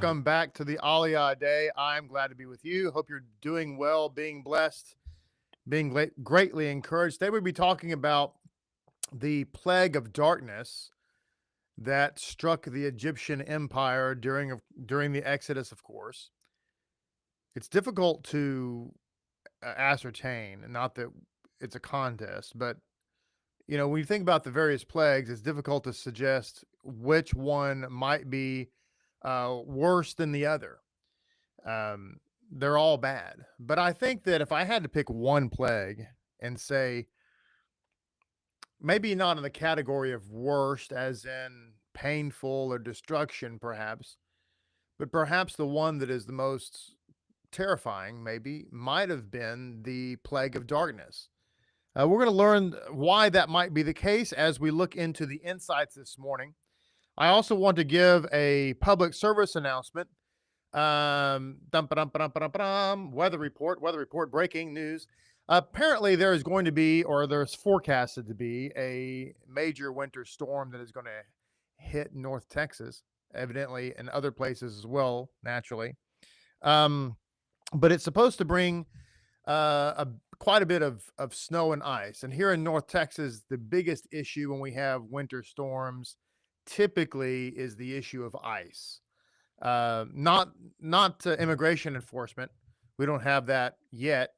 welcome back to the Aliyah Day. I'm glad to be with you. Hope you're doing well, being blessed, being greatly encouraged. Today we'll be talking about the plague of darkness that struck the Egyptian empire during the Exodus, of course. It's difficult to ascertain, not that it's a contest, but when you think about the various plagues, it's difficult to suggest which one might be worse than the other. They're all bad. But I think that if I had to pick one plague and say, maybe not in the category of worst as in painful or destruction, perhaps, but perhaps the one that is the most terrifying, maybe, might have been the plague of darkness. We're going to learn why that might be the case as we look into the insights this morning. I also want to give a public service announcement. Weather report, breaking news. Apparently there is going to be, or there's forecasted to be, a major winter storm that is going to hit North Texas, evidently, and other places as well, naturally. But it's supposed to bring quite a bit of snow and ice. And here in North Texas, the biggest issue when we have winter storms typically is the issue of ice. Not immigration enforcement. We don't have that yet.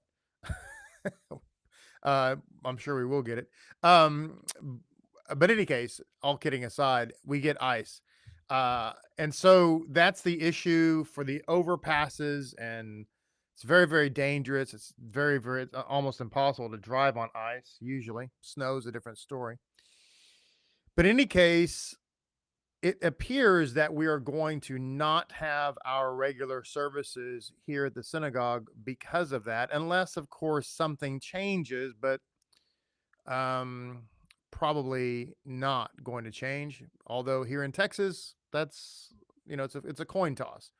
I'm sure we will get it. But in any case, all kidding aside, we get ice. And so that's the issue for the overpasses, and it's very, very dangerous. It's very, very almost impossible to drive on ice. Usually, snow's a different story. But in any case, it appears that we are going to not have our regular services here at the synagogue because of that, unless, of course, something changes, but probably not going to change. Although here in Texas, that's, it's a coin toss.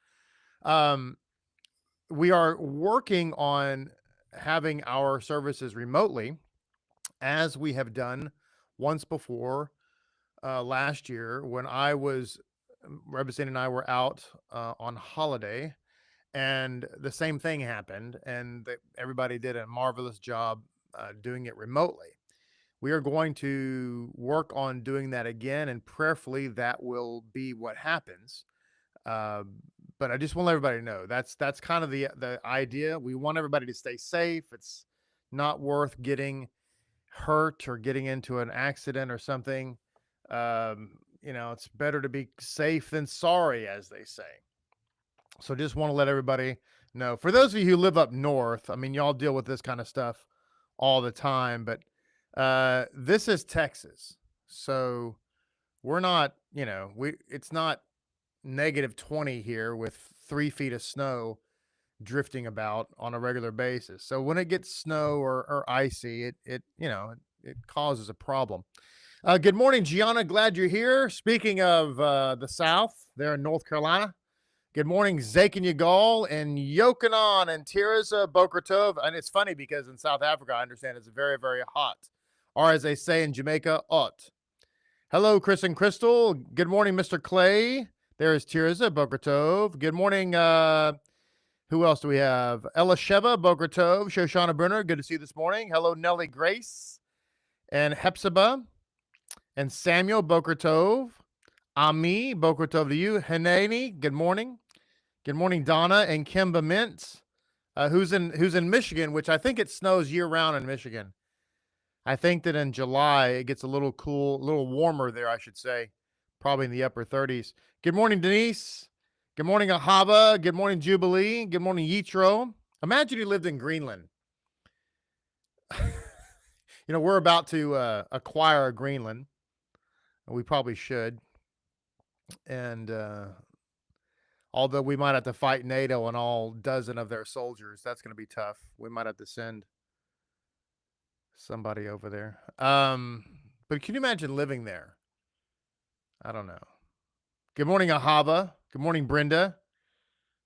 We are working on having our services remotely, as we have done once before last year when Rabbi Singer and I were out on holiday, and the same thing happened, and everybody did a marvelous job doing it remotely. We are going to work on doing that again, and prayerfully that will be what happens. But I just want to let everybody know that's kind of the idea. We want everybody to stay safe. It's not worth getting hurt or getting into an accident or something. It's better to be safe than sorry, as they say. So just want to let everybody know. For those of you who live up north, I mean, y'all deal with this kind of stuff all the time, but this is Texas. So we're not, it's not -20 here with 3 feet of snow drifting about on a regular basis. So when it gets snow or icy, it causes a problem. Good morning, Gianna. Glad you're here. Speaking of the South, there in North Carolina. Good morning, Zakin Yagal and Yochanan and Tirza Boker Tov. And it's funny because in South Africa, I understand it's very, very hot. Or as they say in Jamaica, hot. Hello, Chris and Crystal. Good morning, Mr. Clay. There is Tirza Boker Tov. Good morning. Who else do we have? Elisheva Boker Tov. Shoshana Brunner. Good to see you this morning. Hello, Nellie Grace and Hepzibah. And Samuel Boker Tov, Ami Boker Tov to you, Hanani. Good morning. Good morning, Donna and Kimba Mintz, who's in Michigan, which I think it snows year round in Michigan. I think that in July it gets a little cool, a little warmer there, I should say, probably in the upper 30s. Good morning, Denise. Good morning, Ahava. Good morning, Jubilee. Good morning, Yitro. Imagine you lived in Greenland. We're about to acquire Greenland. We probably should. And although we might have to fight NATO and all dozen of their soldiers, that's going to be tough. We might have to send somebody over there. But can you imagine living there? I don't know. Good morning, Ahava. Good morning, Brenda.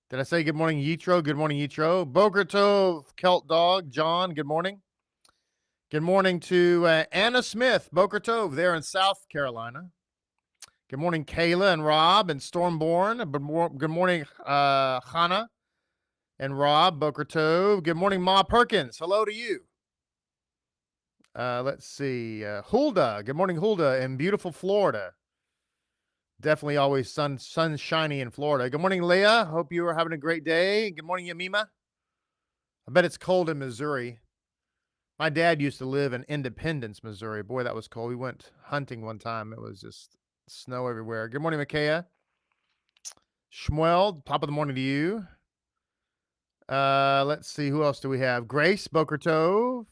Did I say good morning, Yitro? Good morning, Yitro. Boker Tov, Celt Dog, John, good morning. Good morning to Anna Smith, Boker Tov, there in South Carolina. Good morning, Kayla and Rob and Stormborn. Good morning, Hannah and Rob, Boker Tov. Good morning, Ma Perkins. Hello to you. Let's see. Hulda. Good morning, Hulda in beautiful Florida. Definitely always sunshiny in Florida. Good morning, Leah. Hope you are having a great day. Good morning, Yamima. I bet it's cold in Missouri. My dad used to live in Independence, Missouri. Boy, that was cold. We went hunting one time. It was just snow everywhere. Good morning, Micaiah. Shmuel, top of the morning to you. Let's see. Who else do we have? Grace, Boker Tov.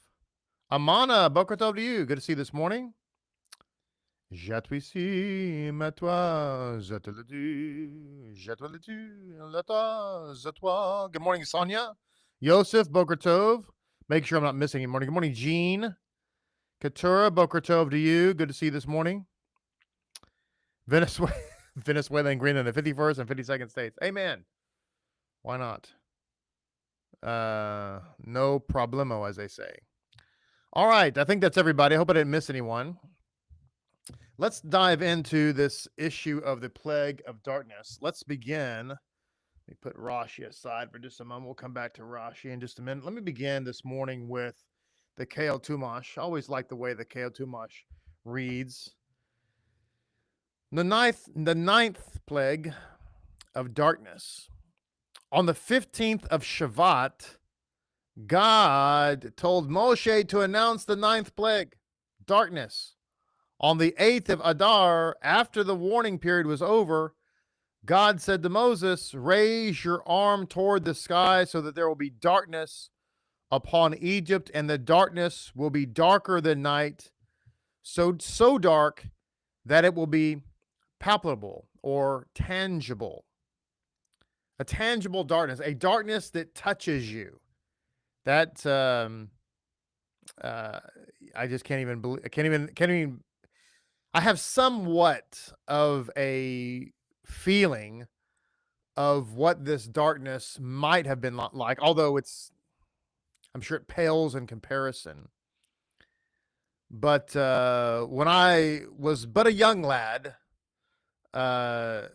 Amana, Boker Tov to you. Good to see you this morning. J'attends à toi, j'attends. Good morning, Sonia. Yosef, Boker Tov. Make sure I'm not missing any morning. Good morning, Jean. Keturah, Boker Tov to you. Good to see you this morning. Venezuela and Greenland, the 51st and 52nd states. Amen. Why not? No problemo, as they say. All right. I think that's everybody. I hope I didn't miss anyone. Let's dive into this issue of the plague of darkness. Let's begin. Let me put Rashi aside for just a moment. We'll come back to Rashi in just a minute. Let me begin this morning with the Keil Tumash. I always like the way the Keil Tumash reads. The ninth plague of darkness. On the 15th of Shavat, God told Moshe to announce the ninth plague, darkness. On the 8th of Adar, after the warning period was over, God said to Moses, raise your arm toward the sky so that there will be darkness upon Egypt, and the darkness will be darker than night, so dark that it will be palpable or tangible. A tangible darkness, a darkness that touches you. That I just can't even believe. Can't even. I have somewhat of a feeling of what this darkness might have been like, although I'm sure it pales in comparison. But when I was but a young lad, there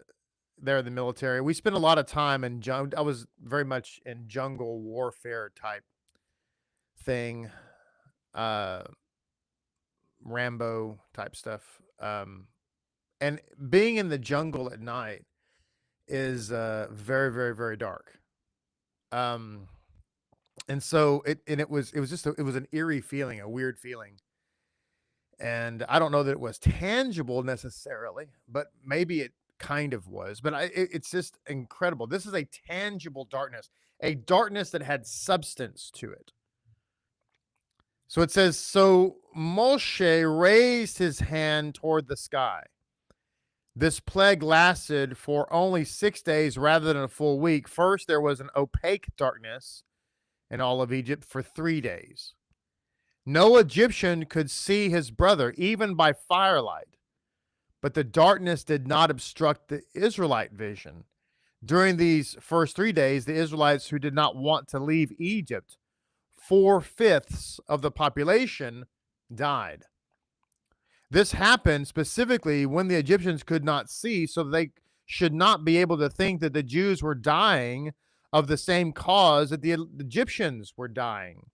in the military, we spent a lot of time in I was very much in jungle warfare type thing, Rambo type stuff. And being in the jungle at night is very, very, very dark. And so it was an eerie feeling, a weird feeling. And I don't know that it was tangible necessarily, but maybe it kind of was. But it's just incredible. This is a tangible darkness, a darkness that had substance to it. So it says, so Moshe raised his hand toward the sky. This plague lasted for only 6 days rather than a full week. First, there was an opaque darkness in all of Egypt for 3 days. No Egyptian could see his brother, even by firelight. But the darkness did not obstruct the Israelite vision. During these first 3 days, the Israelites who did not want to leave Egypt, 4/5 of the population died. This happened specifically when the Egyptians could not see, so they should not be able to think that the Jews were dying of the same cause that the Egyptians were dying.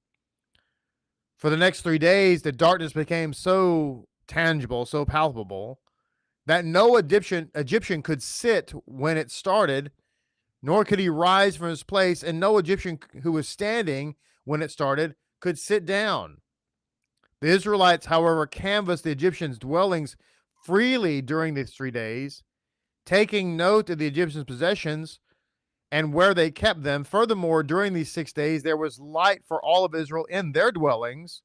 For the next 3 days, the darkness became so tangible, so palpable, that no Egyptian could sit when it started, nor could he rise from his place, and no Egyptian who was standing when it started could sit down. The Israelites, however, canvassed the Egyptians' dwellings freely during these 3 days, taking note of the Egyptians' possessions and where they kept them. Furthermore, during these 6 days, there was light for all of Israel in their dwellings.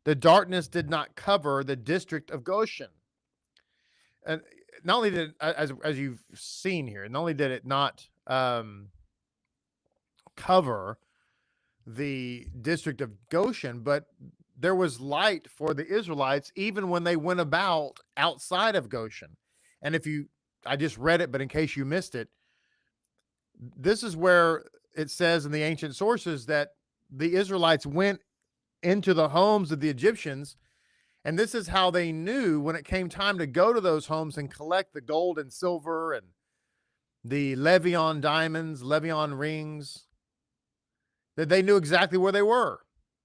The darkness did not cover the district of Goshen. And not only did, as you've seen here, not only did it not cover the district of Goshen, but there was light for the Israelites even when they went about outside of Goshen. And I just read it, but in case you missed it, this is where it says in the ancient sources that the Israelites went into the homes of the Egyptians And this is how they knew when it came time to go to those homes and collect the gold and silver and the Levion diamonds, Levion rings, that they knew exactly where they were.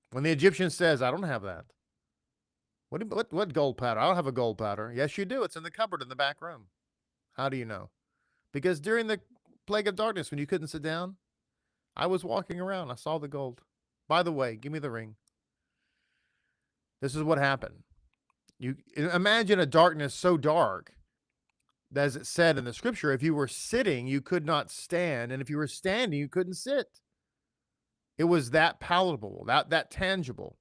When the Egyptian says, I don't have that. What gold powder? I don't have a gold powder. Yes, you do. It's in the cupboard in the back room. How do you know? Because during the plague of darkness, when you couldn't sit down, I was walking around. I saw the gold. By the way, give me the ring. This is what happened. You imagine a darkness so dark, as it said in the scripture, if you were sitting, you could not stand. And if you were standing, you couldn't sit. It was that palatable, that tangible.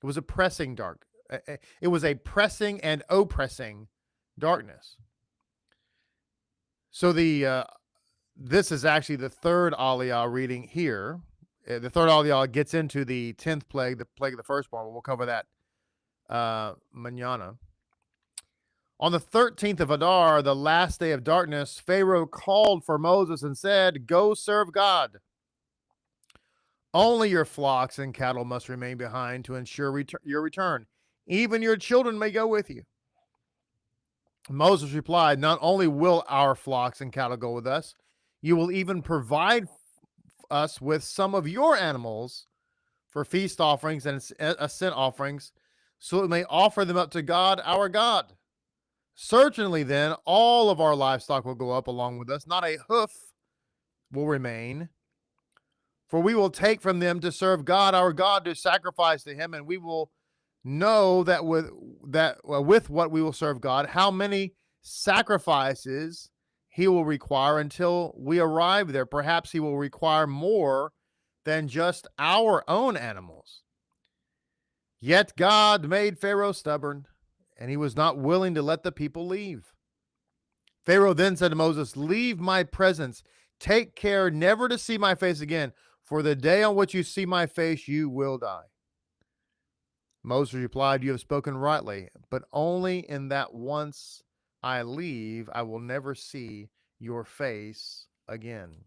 It was a pressing dark. It was a pressing and oppressing darkness. So this is actually the third Aliyah reading here. The third Aliyah gets into the 10th plague, the plague of the firstborn. We'll cover that mañana. On the 13th of Adar, the last day of darkness, Pharaoh called for Moses and said, "Go serve God. Only your flocks and cattle must remain behind to ensure your return. Even your children may go with you." Moses replied, "Not only will our flocks and cattle go with us, you will even provide us with some of your animals for feast offerings and ascent offerings, so that we may offer them up to God, our God. Certainly then, all of our livestock will go up along with us. Not a hoof will remain. For we will take from them to serve God, our God, to sacrifice to him, and we will know that with what we will serve God, how many sacrifices he will require until we arrive there. Perhaps he will require more than just our own animals." Yet God made Pharaoh stubborn, and he was not willing to let the people leave. Pharaoh then said to Moses, "Leave my presence. Take care never to see my face again, for the day on which you see my face, you will die." Moses replied, "You have spoken rightly, but only in that once I leave, I will never see your face again."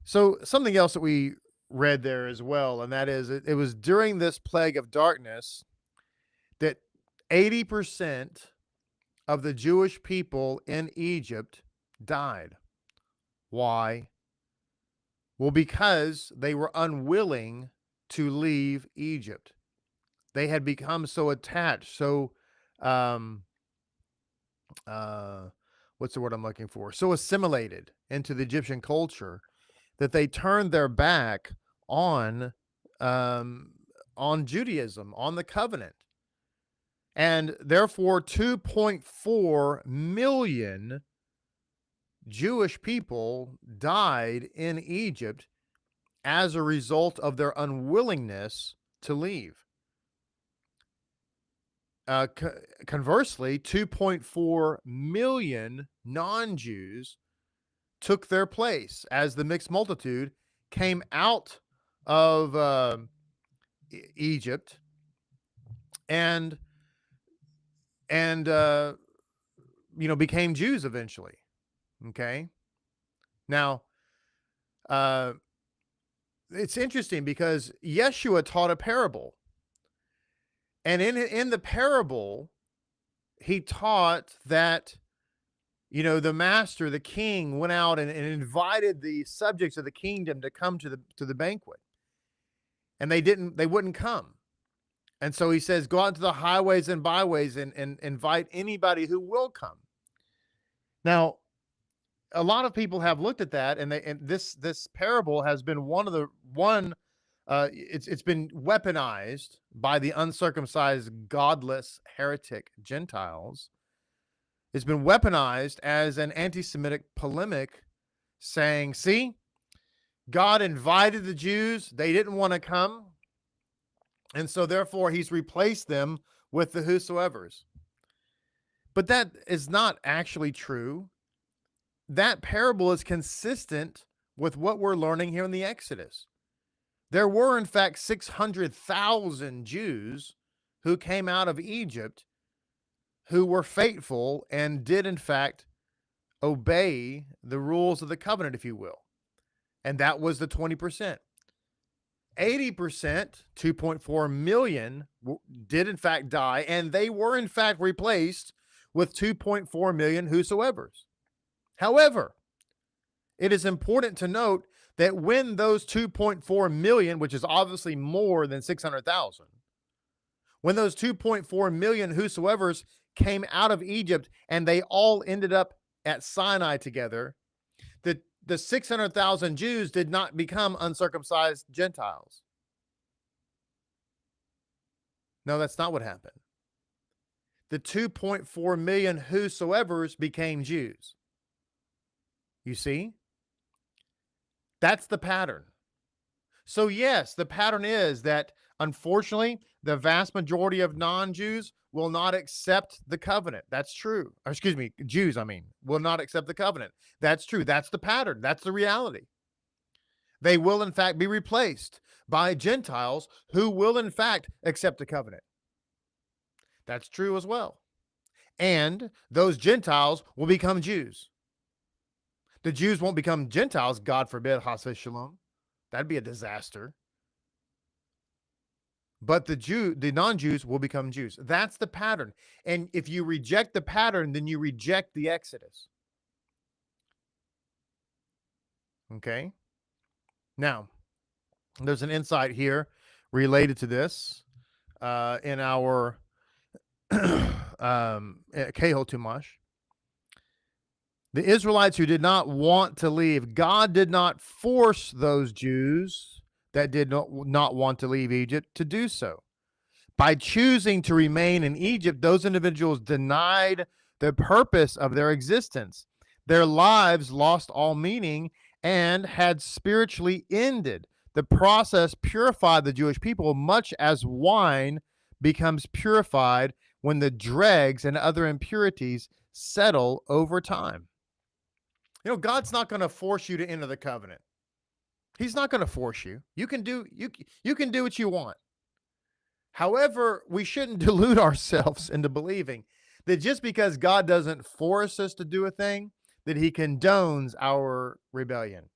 So something else that we read there as well, and that is it was during this plague of darkness that 80% of the Jewish people in Egypt died. Why? Well, because they were unwilling to leave Egypt. They had become so attached, so what's the word I'm looking for? So assimilated into the Egyptian culture that they turned their back on Judaism, on the covenant. And therefore, 2.4 million Jewish people died in Egypt as a result of their unwillingness to leave. Conversely, 2.4 million non-Jews took their place as the mixed multitude came out of Egypt and became Jews eventually. Okay. Now, it's interesting because Yeshua taught a parable, and in the parable, he taught that the master, the king, went out and invited the subjects of the kingdom to come to the banquet, and they wouldn't come. And so he says, "Go out into the highways and byways and invite anybody who will come." Now, a lot of people have looked at that, and this parable has been it's been weaponized by the uncircumcised, godless, heretic Gentiles. It's been weaponized as an anti-Semitic polemic, saying, "See, God invited the Jews; they didn't want to come, and so therefore he's replaced them with the whosoevers." But that is not actually true. That parable is consistent with what we're learning here in the Exodus. There were, in fact, 600,000 Jews who came out of Egypt who were faithful and did, in fact, obey the rules of the covenant, if you will. And that was the 20%. 80%, 2.4 million, did in fact die, and they were in fact replaced with 2.4 million whosoevers. However, it is important to note that when those 2.4 million, which is obviously more than 600,000, when those 2.4 million whosoevers came out of Egypt and they all ended up at Sinai together, the 600,000 Jews did not become uncircumcised Gentiles. No, that's not what happened. The 2.4 million whosoevers became Jews. You see? That's the pattern. So yes, the pattern is that unfortunately, the vast majority of non-Jews will not accept the covenant. That's true. Or excuse me, Jews, will not accept the covenant. That's true. That's the pattern. That's the reality. They will, in fact, be replaced by Gentiles who will, in fact, accept the covenant. That's true as well. And those Gentiles will become Jews. The Jews won't become Gentiles, God forbid, Chas v'Shalom. That'd be a disaster. But the non-Jews will become Jews. That's the pattern. And if you reject the pattern, then you reject the Exodus. Okay? Now, there's an insight here related to this in our Kehot Tumash. The Israelites who did not want to leave, God did not force those Jews that did not want to leave Egypt to do so. By choosing to remain in Egypt, those individuals denied the purpose of their existence. Their lives lost all meaning and had spiritually ended. The process purified the Jewish people much as wine becomes purified when the dregs and other impurities settle over time. You know, God's not going to force you to enter the covenant. He's not going to force you. You can do what you want. However, we shouldn't delude ourselves into believing that just because God doesn't force us to do a thing, that he condones our rebellion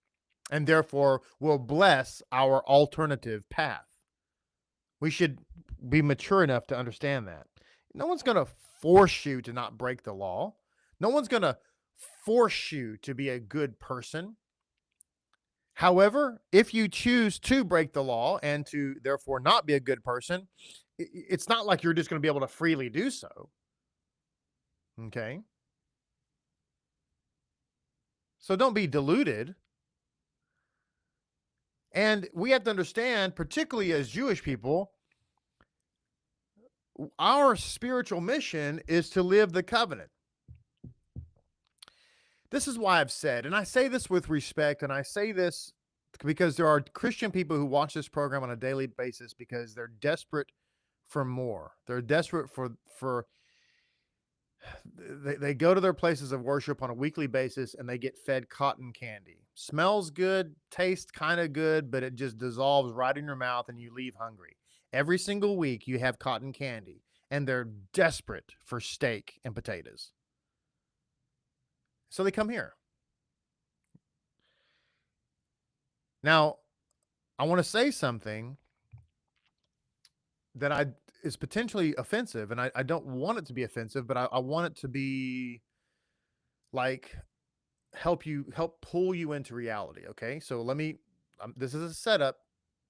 and therefore will bless our alternative path. We should be mature enough to understand that. No one's going to force you to not break the law. No one's going to force you to be a good person. However, if you choose to break the law and to therefore not be a good person, it's not like you're just going to be able to freely do so. Okay? So don't be deluded. And we have to understand, particularly as Jewish people, our spiritual mission is to live the covenant. This is why I've said, and I say this with respect, and I say this because there are Christian people who watch this program on a daily basis because they're desperate for more. They're desperate they go to their places of worship on a weekly basis and they get fed cotton candy. Smells good, tastes kind of good, but it just dissolves right in your mouth and you leave hungry. Every single week you have cotton candy and they're desperate for steak and potatoes. So they come here. Now, I want to say something that is potentially offensive, and I don't want it to be offensive, but I want it to be like help pull you into reality. Okay, so let me. This is a setup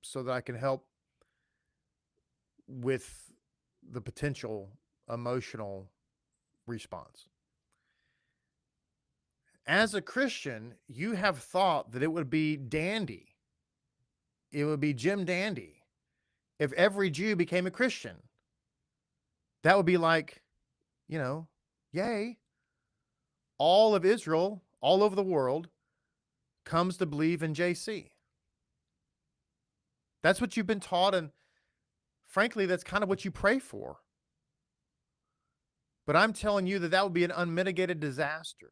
so that I can help with the potential emotional response. As a Christian, you have thought that it would be dandy. It would be Jim Dandy if every Jew became a Christian. That would be like, yay. All of Israel, all over the world, comes to believe in JC. That's what you've been taught, and frankly, that's kind of what you pray for. But I'm telling you that would be an unmitigated disaster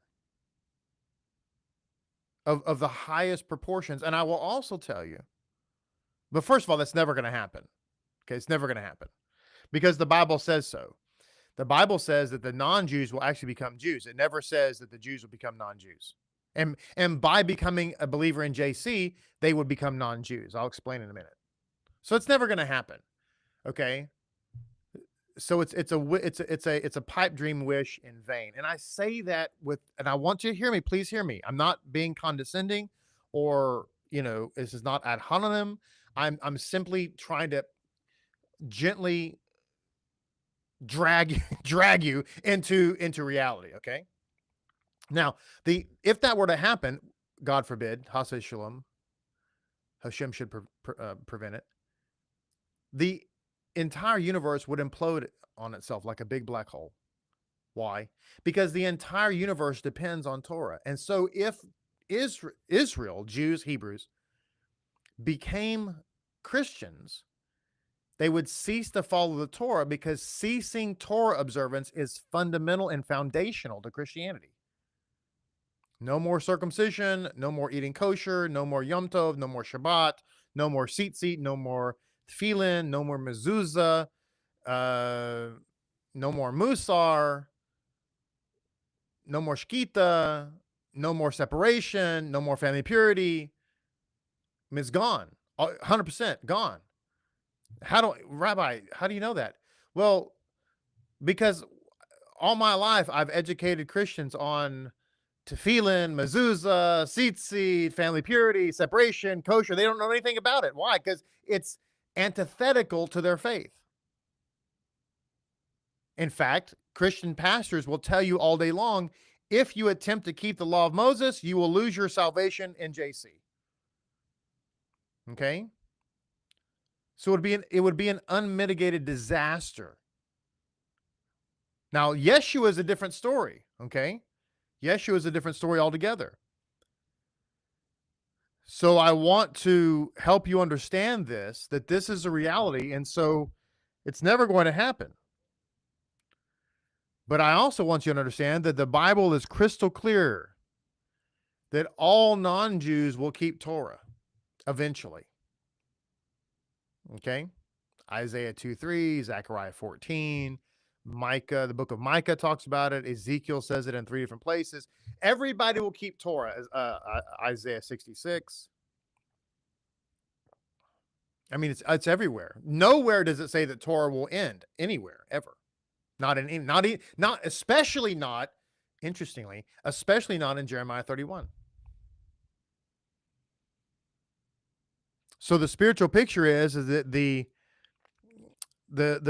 of the highest proportions. And I will also tell you, but first of all, that's never going to happen. Okay, it's never going to happen because the Bible says so. The Bible says that the non-Jews will actually become Jews. It never says that the Jews will become non-Jews. And by becoming a believer in JC, they would become non-Jews. I'll explain in a minute. So it's never going to happen. Okay. So it's a pipe dream wish in vain. And I say that and I want you to hear me. Please hear me. I'm not being condescending, or this is not ad hominem. I'm simply trying to gently drag you into reality. Okay. Now, if that were to happen, God forbid, Hasei Shalom, HaShem should prevent it, the entire universe would implode on itself like a big black hole. Why? Because the entire universe depends on Torah. And so if Israel, Jews, Hebrews, became Christians, they would cease to follow the Torah, because ceasing Torah observance is fundamental and foundational to Christianity. No more circumcision, no more eating kosher, no more Yom Tov, no more Shabbat, no more tzitzit, no more tefillin, no more mezuzah, no more musar, no more shkita, no more separation, no more family purity. It's gone, 100% gone. Rabbi, how do you know that? Well, because all my life I've educated Christians on tefillin, mezuzah, tzitzit, family purity, separation, kosher. They don't know anything about it. Why? Because it's antithetical to their faith. In fact, Christian pastors will tell you all day long, if you attempt to keep the law of Moses, you will lose your salvation in JC. Okay? So it would be an unmitigated disaster. Now, Yeshua is a different story. Okay? Yeshua is a different story altogether. So I want to help you understand that this is a reality, and so it's never going to happen. But I also want you to understand that the Bible is crystal clear that all non-Jews will keep Torah eventually. Okay? Isaiah 2:3, Zechariah 14, Micah, the book of Micah talks about it. Ezekiel says it in 3 different places. Everybody will keep Torah, Isaiah 66. I mean, it's everywhere. Nowhere does it say that Torah will end anywhere, ever. Especially not, interestingly, especially not in Jeremiah 31. So the spiritual picture is that the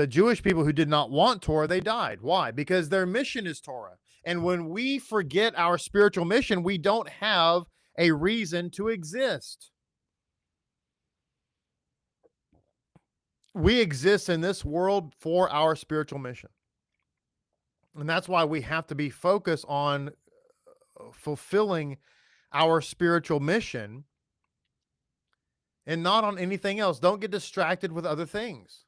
Jewish people who did not want Torah, they died. Why? Because their mission is Torah. And when we forget our spiritual mission, we don't have a reason to exist. We exist in this world for our spiritual mission. And that's why we have to be focused on fulfilling our spiritual mission and not on anything else. Don't get distracted with other things.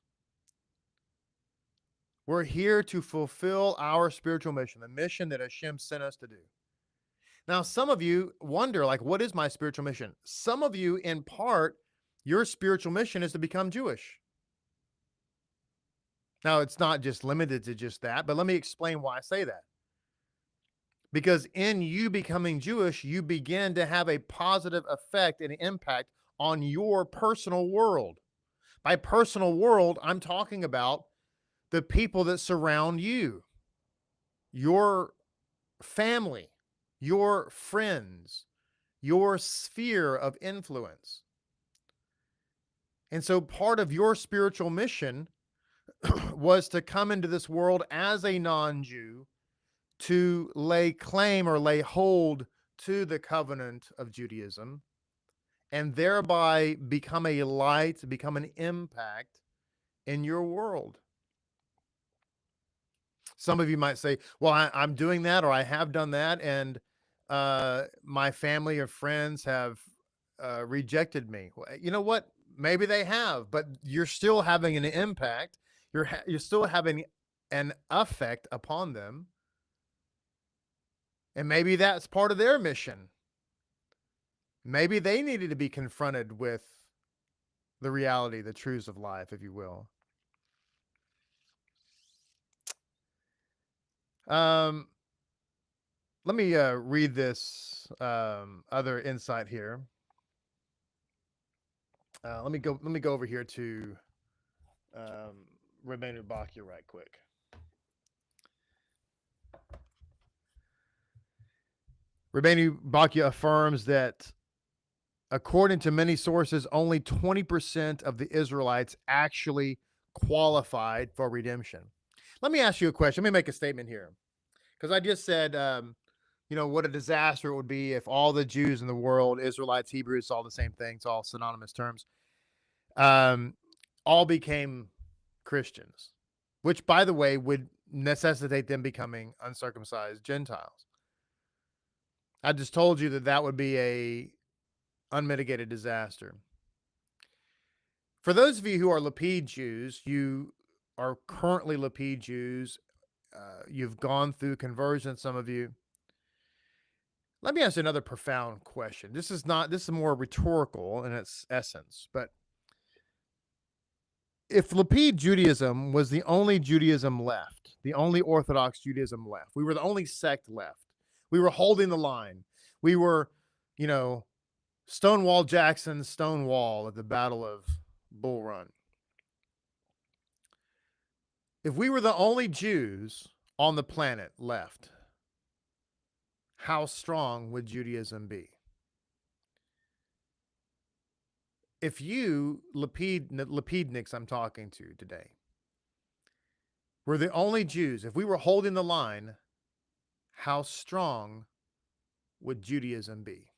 We're here to fulfill our spiritual mission, the mission that HaShem sent us to do. Now, some of you wonder, like, what is my spiritual mission? Some of you, in part, your spiritual mission is to become Jewish. Now, it's not just limited to just that, but let me explain why I say that. Because in you becoming Jewish, you begin to have a positive effect and impact on your personal world. By personal world, I'm talking about the people that surround you, your family, your friends, your sphere of influence. And so part of your spiritual mission was to come into this world as a non-Jew to lay claim or lay hold to the covenant of Judaism, and thereby become a light, become an impact in your world. Some of you might say, well, I'm doing that, or I have done that, and my family or friends have rejected me. Well, you know what? Maybe they have, but you're still having an impact. You're still having an effect upon them. And maybe that's part of their mission. Maybe they needed to be confronted with the reality, the truths of life, if you will. Let me read this other insight here. Let me go over here to Rabbeinu Bachya right quick. Rabbeinu Bachya affirms that according to many sources, only 20% of the Israelites actually qualified for redemption. Let me ask you a question. Let me make a statement here. Because I just said, what a disaster it would be if all the Jews in the world, Israelites, Hebrews, it's all the same thing. It's all synonymous terms, all became Christians, which, by the way, would necessitate them becoming uncircumcised Gentiles. I just told you that would be a unmitigated disaster. For those of you who are Lapid Jews, you are currently Lapid Jews. You've gone through conversion, some of you. Let me ask you another profound question. This is more rhetorical in its essence, but if Lapid Judaism was the only Judaism left, the only Orthodox Judaism left, we were the only sect left, we were holding the line, we were, Stonewall Jackson's Stonewall at the Battle of Bull Run. If we were the only Jews on the planet left, how strong would Judaism be? If you, Lapidniks I'm talking to today, were the only Jews, if we were holding the line, how strong would Judaism be?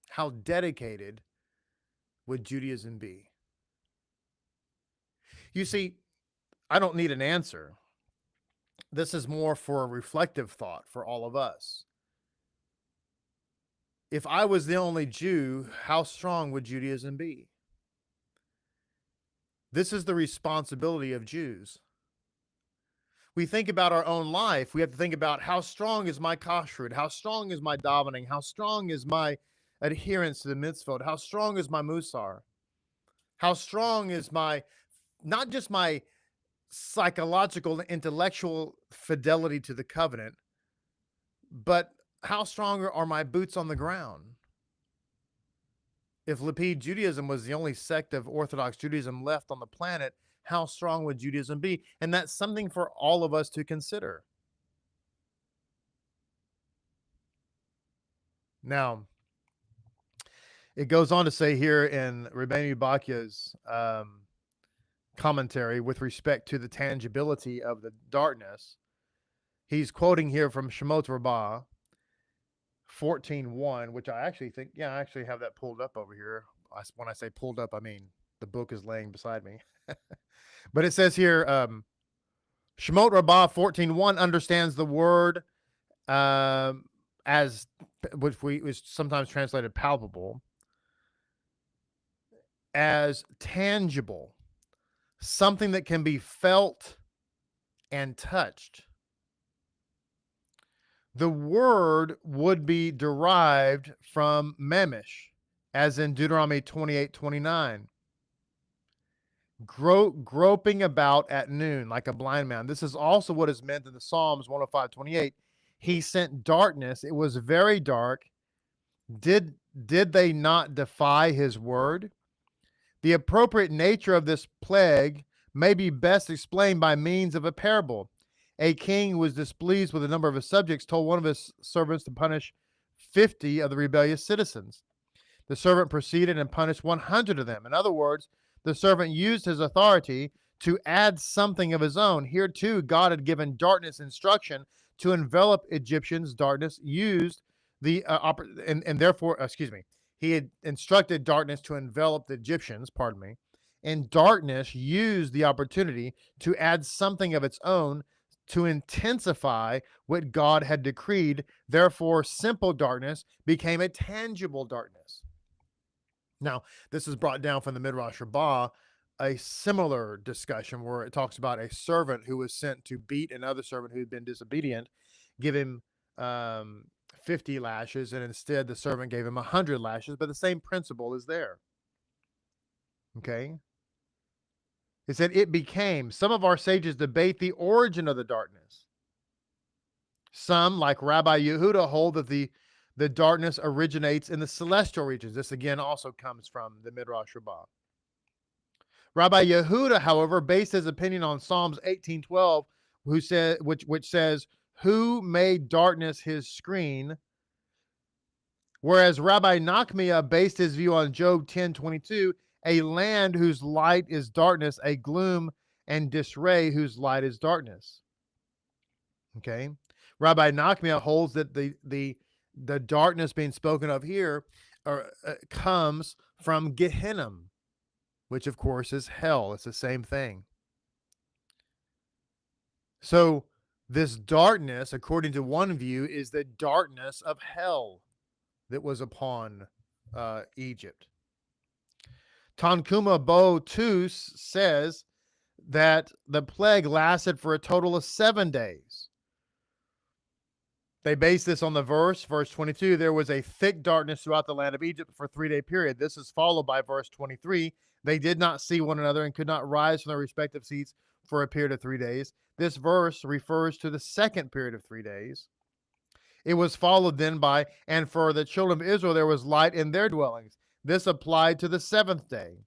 How dedicated would Judaism be? You see, I don't need an answer. This is more for a reflective thought for all of us. If I was the only Jew, how strong would Judaism be? This is the responsibility of Jews. We think about our own life. We have to think about how strong is my kashrut? How strong is my davening? How strong is my adherence to the mitzvot? How strong is my musar? How strong is not just my psychological, intellectual fidelity to the covenant, but how strong are my boots on the ground? If Lapid Judaism was the only sect of Orthodox Judaism left on the planet, how strong would Judaism be? And that's something for all of us to consider. Now, it goes on to say here in Rabbeinu Bachya's commentary with respect to the tangibility of the darkness, he's quoting here from Shemot Rabbah 14:1, which I actually think, I actually have that pulled up over here. When I say pulled up, I mean the book is laying beside me. But it says here, Shemot Rabbah 14:1 understands the word as, which is sometimes translated palpable, as tangible, something that can be felt and touched. The word would be derived from memesh, as in Deuteronomy 28:29. Groping about at noon like a blind man. This is also what is meant in the Psalms 105:28. He sent darkness. It was very dark. Did they not defy his word? The appropriate nature of this plague may be best explained by means of a parable. A king who was displeased with the number of his subjects told one of his servants to punish 50 of the rebellious citizens. The servant proceeded and punished 100 of them. In other words, the servant used his authority to add something of his own. Here too, God had given darkness instruction to envelop Egyptians. Darkness used the he had instructed darkness to envelop the Egyptians, and darkness used the opportunity to add something of its own to intensify what God had decreed. Therefore, simple darkness became a tangible darkness. Now, this is brought down from the Midrash Rabbah, a similar discussion where it talks about a servant who was sent to beat another servant who had been disobedient, give him 50 lashes, and instead the servant gave him 100 lashes, but the same principle is there. Okay? It said it became. Some of our sages debate the origin of the darkness. Some, like Rabbi Yehuda, hold that the the darkness originates in the celestial regions. This again also comes from the Midrash Rabbah. Rabbi Yehuda, however, based his opinion on Psalms 18:12, which says, "Who made darkness his screen?" Whereas Rabbi Nachmiah based his view on Job 10:22, "A land whose light is darkness, a gloom and disarray whose light is darkness." Okay, Rabbi Nachmiah holds that the darkness being spoken of here comes from Gehenna, which of course is hell. It's the same thing. So this darkness, according to one view, is the darkness of hell that was upon Egypt. Tanchuma Bo Tus says that the plague lasted for a total of 7 days. They base this on the verse 22, there was a thick darkness throughout the land of Egypt for a 3-day period. This is followed by verse 23. They did not see one another and could not rise from their respective seats for a period of 3 days. This verse refers to the second period of 3 days. It was followed then by, and for the children of Israel there was light in their dwellings. This applied to the 7th day.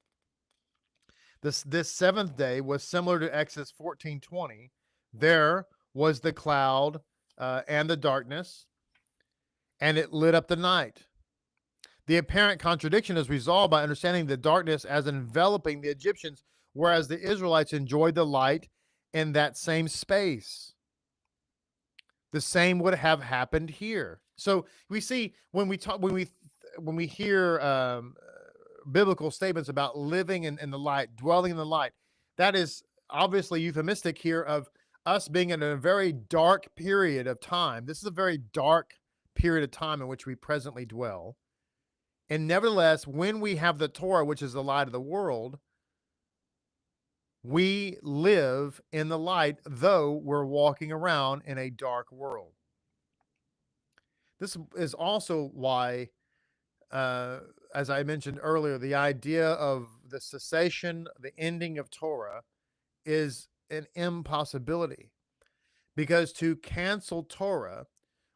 This 7th day was similar to Exodus 14:20. There was the cloud and the darkness, and it lit up the night. The apparent contradiction is resolved by understanding the darkness as enveloping the Egyptians, whereas the Israelites enjoyed the light in that same space. The same would have happened here. So we see when we hear biblical statements about living in the light, dwelling in the light, that is obviously euphemistic here of us being in a very dark period of time. This is a very dark period of time in which we presently dwell. And nevertheless, when we have the Torah, which is the light of the world, we live in the light, though we're walking around in a dark world. This is also why, as I mentioned earlier, the idea of the cessation, the ending of Torah is an impossibility, because to cancel Torah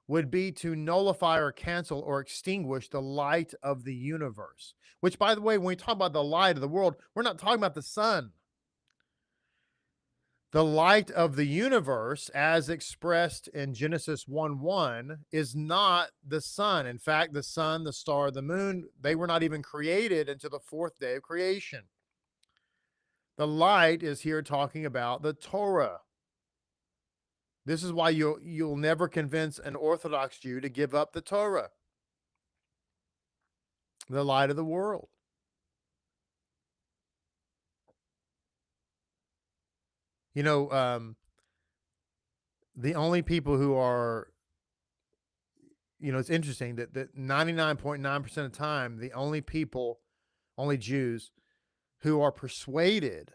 would be to nullify or cancel or extinguish the light of the universe, which, by the way, when we talk about the light of the world, we're not talking about the sun. The light of the universe, as expressed in Genesis 1:1, is not the sun. In fact, the sun, the star, the moon, they were not even created until the 4th day of creation. The light is here talking about the Torah. This is why you'll never convince an Orthodox Jew to give up the Torah, the light of the world. You know, the only people who are, it's interesting that 99.9% of the time, the only Jews who are persuaded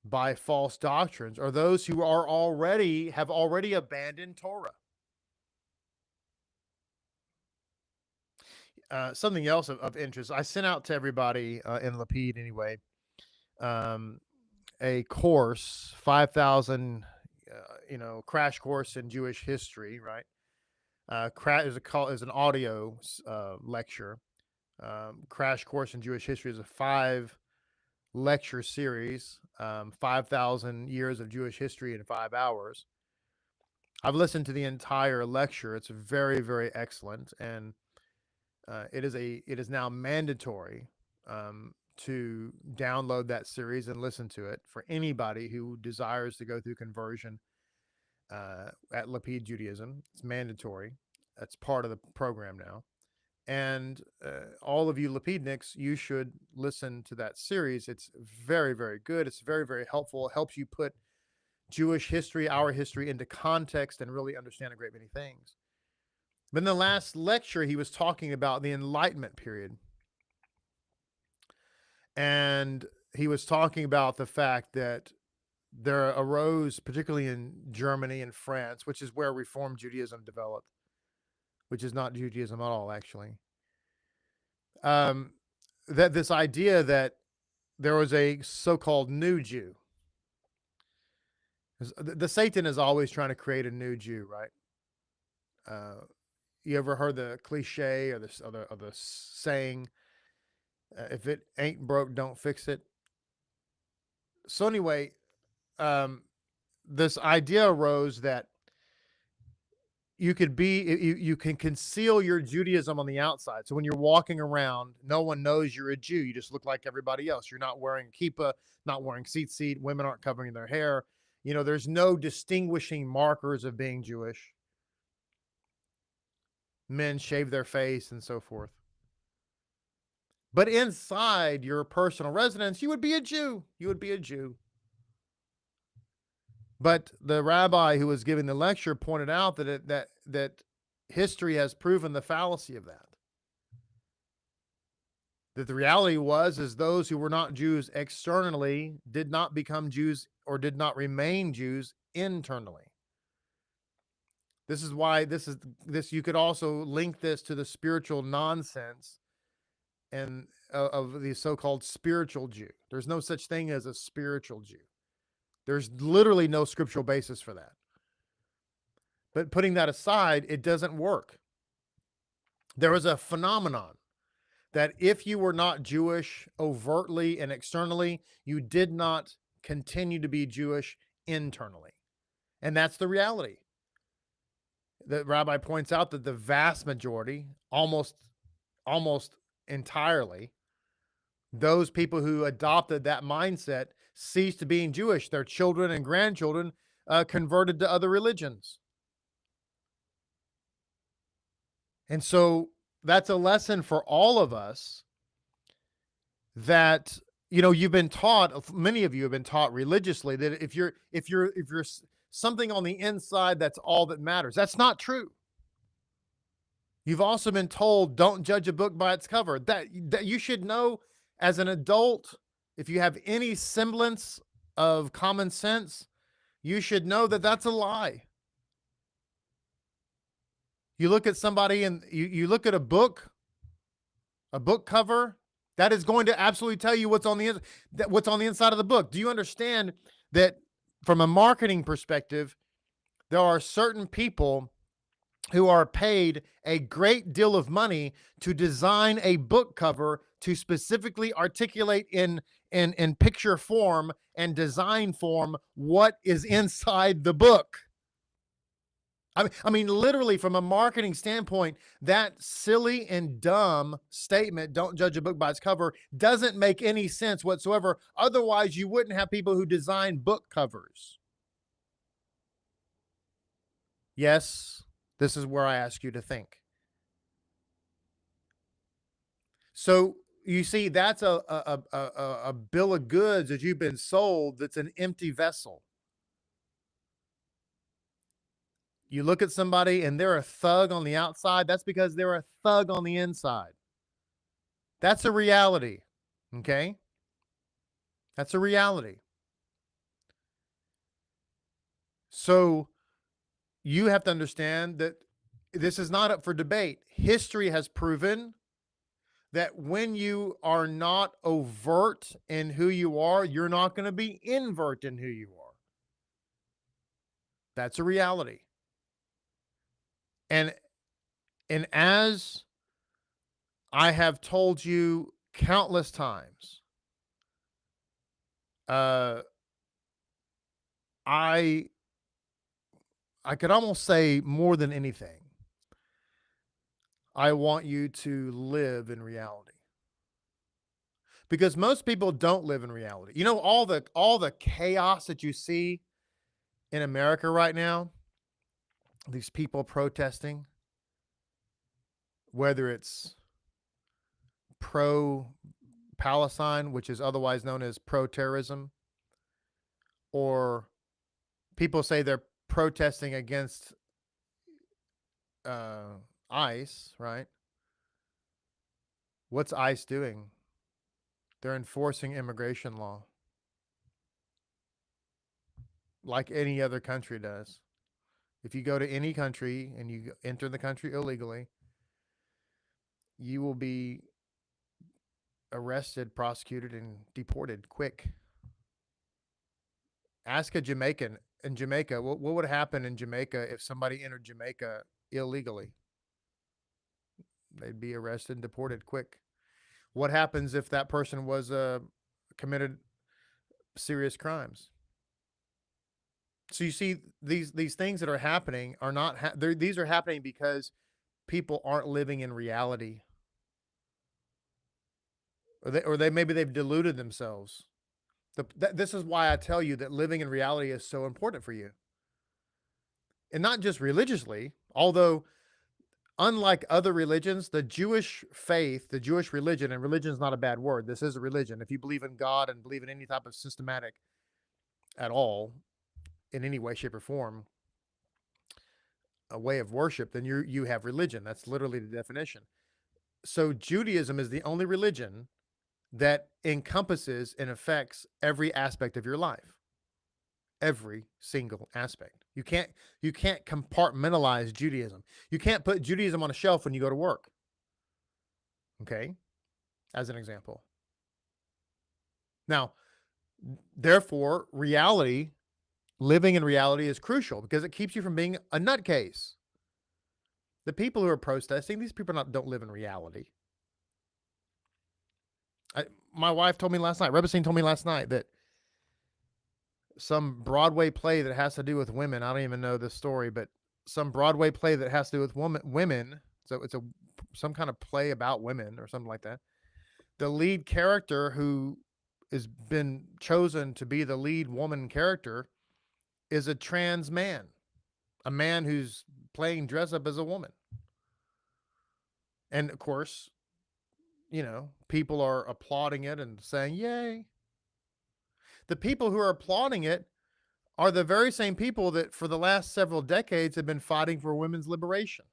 by false doctrines are those who have already abandoned Torah. Something else of interest, I sent out to everybody in Lapid anyway, a course, 5,000, crash course in Jewish history, right? Is an audio lecture. Crash course in Jewish history is a 5-lecture series, 5,000 years of Jewish history in 5 hours. I've listened to the entire lecture. It's very, very excellent, and it is now mandatory to download that series and listen to it for anybody who desires to go through conversion at Lapid Judaism. It's mandatory. That's part of the program now. And all of you Lapidniks, you should listen to that series. It's very, very good. It's very, very helpful. It helps you put Jewish history, our history, into context and really understand a great many things. But in the last lecture, he was talking about the Enlightenment period. And he was talking about the fact that there arose, particularly in Germany and France, which is where Reformed Judaism developed, which is not Judaism at all, actually. That this idea that there was a so-called new Jew. The Satan is always trying to create a new Jew, right? you ever heard the cliche or the saying, if it ain't broke, don't fix it? So anyway, this idea arose that you can conceal your Judaism on the outside. So when you're walking around, no one knows you're a Jew. You just look like everybody else. You're not wearing a kippah, not wearing tzitzit. Women aren't covering their hair. There's no distinguishing markers of being Jewish. Men shave their face and so forth. But inside your personal residence, you would be a Jew. You would be a Jew. But the rabbi who was giving the lecture pointed out that history has proven the fallacy of that. That the reality is those who were not Jews externally did not become Jews or did not remain Jews internally. This is why this you could also link this to the spiritual nonsense and of the so-called spiritual Jew. There's no such thing as a spiritual Jew. There's literally no scriptural basis for that. But putting that aside, it doesn't work. There is a phenomenon that if you were not Jewish overtly and externally, you did not continue to be Jewish internally. And that's the reality. The rabbi points out that the vast majority, almost entirely, those people who adopted that mindset ceased being Jewish. Their children and grandchildren converted to other religions. And so that's a lesson for all of us that, you've been taught, many of you have been taught religiously that if you're something on the inside, that's all that matters. That's not true. You've also been told, don't judge a book by its cover. That you should know as an adult, if you have any semblance of common sense, you should know that that's a lie. You look at somebody and you look at a book cover, that is going to absolutely tell you what's on the inside of the book. Do you understand that from a marketing perspective, there are certain people who are paid a great deal of money to design a book cover to specifically articulate in picture form and design form what is inside the book? I mean, literally from a marketing standpoint, that silly and dumb statement, don't judge a book by its cover, doesn't make any sense whatsoever. Otherwise, you wouldn't have people who design book covers. Yes, this is where I ask you to think. So you see, that's a bill of goods that you've been sold that's an empty vessel. You look at somebody and they're a thug on the outside, that's because they're a thug on the inside. That's a reality, okay? That's a reality. So you have to understand that this is not up for debate. History has proven that when you are not overt in who you are, you're not going to be invert in who you are. That's a reality. And as I have told you countless times, I could almost say more than anything, I want you to live in reality. Because most people don't live in reality. All the chaos that you see in America right now, these people protesting, whether it's pro-Palestine, which is otherwise known as pro-terrorism, or people say they're protesting against ICE, right? What's ICE doing? They're enforcing immigration law like any other country does. If you go to any country and you enter the country illegally, you will be arrested, prosecuted, and deported quick. Ask a Jamaican in Jamaica, what would happen in Jamaica if somebody entered Jamaica illegally? They'd be arrested and deported quick. What happens if that person was committed serious crimes? So you see, these things that are happening are not. These are happening because people aren't living in reality, or they maybe they've deluded themselves. This is why I tell you that living in reality is so important for you, and not just religiously. Although, unlike other religions, the Jewish faith, the Jewish religion, and religion is not a bad word. This is a religion. If you believe in God and believe in any type of systematic at all, in any way, shape, or form, a way of worship, then you have religion. That's literally the definition. So Judaism is the only religion that encompasses and affects every aspect of your life. Every single aspect. You can't compartmentalize Judaism. You can't put Judaism on a shelf when you go to work. Okay? As an example. Now, therefore, living in reality is crucial because it keeps you from being a nutcase. The people who are protesting, these people don't live in reality. My wife told me last night, Rebbe told me last night that some Broadway play that has to do with women, I don't even know the story, but some Broadway play that has to do with women, so it's some kind of play about women or something like that. The lead character who has been chosen to be the lead woman character is a trans man, a man who's playing dress up as a woman. And of course, people are applauding it and saying, yay. The people who are applauding it are the very same people that for the last several decades have been fighting for women's liberation,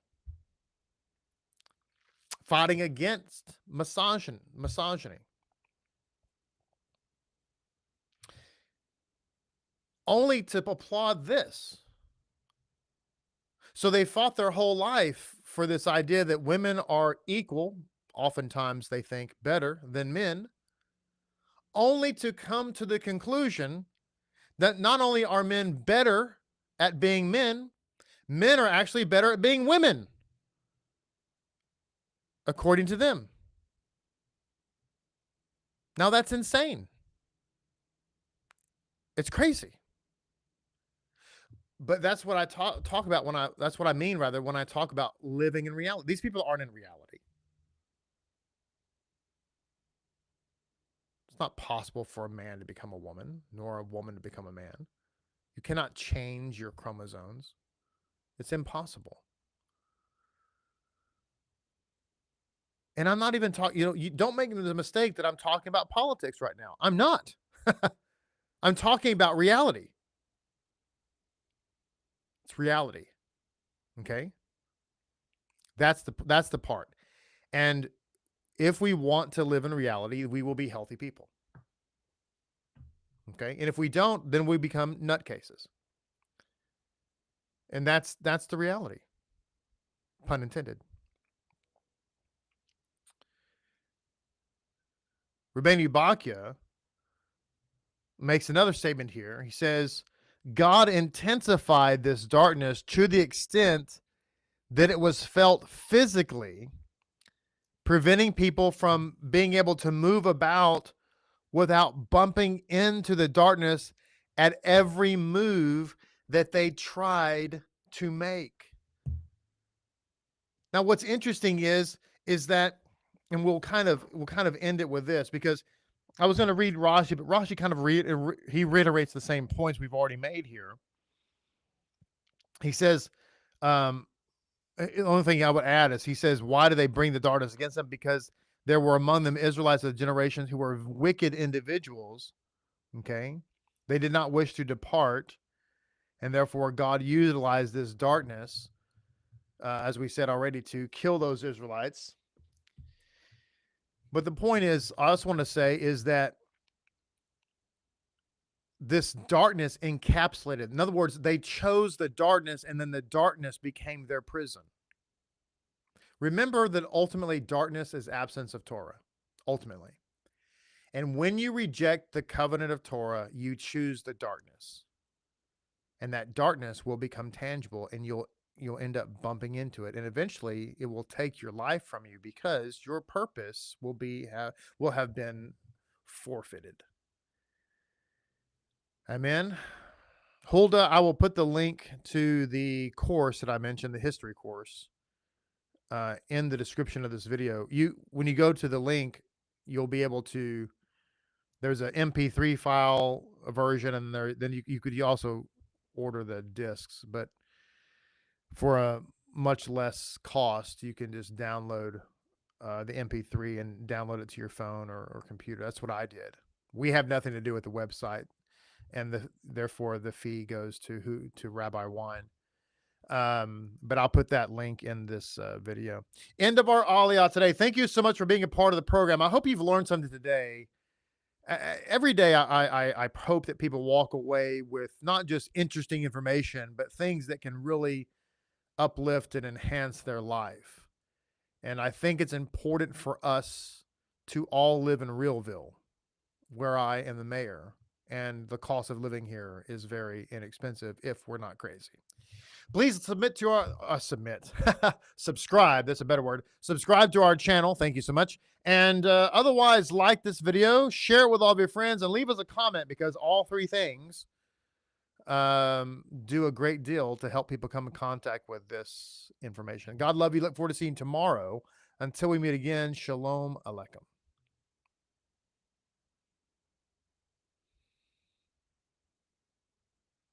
fighting against misogyny. Only to applaud this. So they fought their whole life for this idea that women are equal, oftentimes they think better than men, only to come to the conclusion that not only are men better at being men, men are actually better at being women, according to them. Now that's insane. It's crazy. But that's what I talk about that's what I mean rather when I talk about living in reality. These people aren't in reality. It's not possible for a man to become a woman, nor a woman to become a man. You cannot change your chromosomes. It's impossible. And I'm not even talking, you don't make the mistake that I'm talking about politics right now. I'm not. I'm talking about reality. It's reality. Okay? That's the part. And if we want to live in reality, we will be healthy people. Okay? And if we don't, then we become nutcases. And that's the reality. Pun intended. Rabbeinu Bachya makes another statement here. He says, God intensified this darkness to the extent that it was felt physically, preventing people from being able to move about without bumping into the darkness at every move that they tried to make. Now, what's interesting is that, and we'll kind of end it with this, because I was going to read Rashi, but Rashi kind of reiterates the same points we've already made here. He says, the only thing I would add is he says, why do they bring the darkness against them? Because there were among them Israelites of the generations who were wicked individuals. Okay. They did not wish to depart. And therefore God utilized this darkness, as we said already, to kill those Israelites. But the point is, I also want to say is that this darkness encapsulated. In other words, they chose the darkness and then the darkness became their prison. Remember that ultimately darkness is absence of Torah, ultimately. And when you reject the covenant of Torah, you choose the darkness. And that darkness will become tangible and you'll end up bumping into it, and eventually it will take your life from you because your purpose will have been forfeited. Amen. Huldah, I will put the link to the course that I mentioned, the history course, in the description of this video. When you go to the link, you'll be able to. There's an MP3 file version, and then you could also order the discs, but for a much less cost, you can just download the MP3 and download it to your phone or computer. That's what I did. We have nothing to do with the website, and therefore the fee goes to Rabbi Wine. But I'll put that link in this video. End of our Aliyah today. Thank you so much for being a part of the program. I hope you've learned something today. Every day, I hope that people walk away with not just interesting information, but things that can really uplift and enhance their life. And I think it's important for us to all live in Realville, where I am the mayor, and the cost of living here is very inexpensive if we're not crazy. Please subscribe. That's a better word. Subscribe to our channel. Thank you so much. And otherwise, like this video, share it with all of your friends, and leave us a comment, because all three things do a great deal to help people come in contact with this information. God love you. Look forward to seeing you tomorrow. Until we meet again, Shalom Aleichem.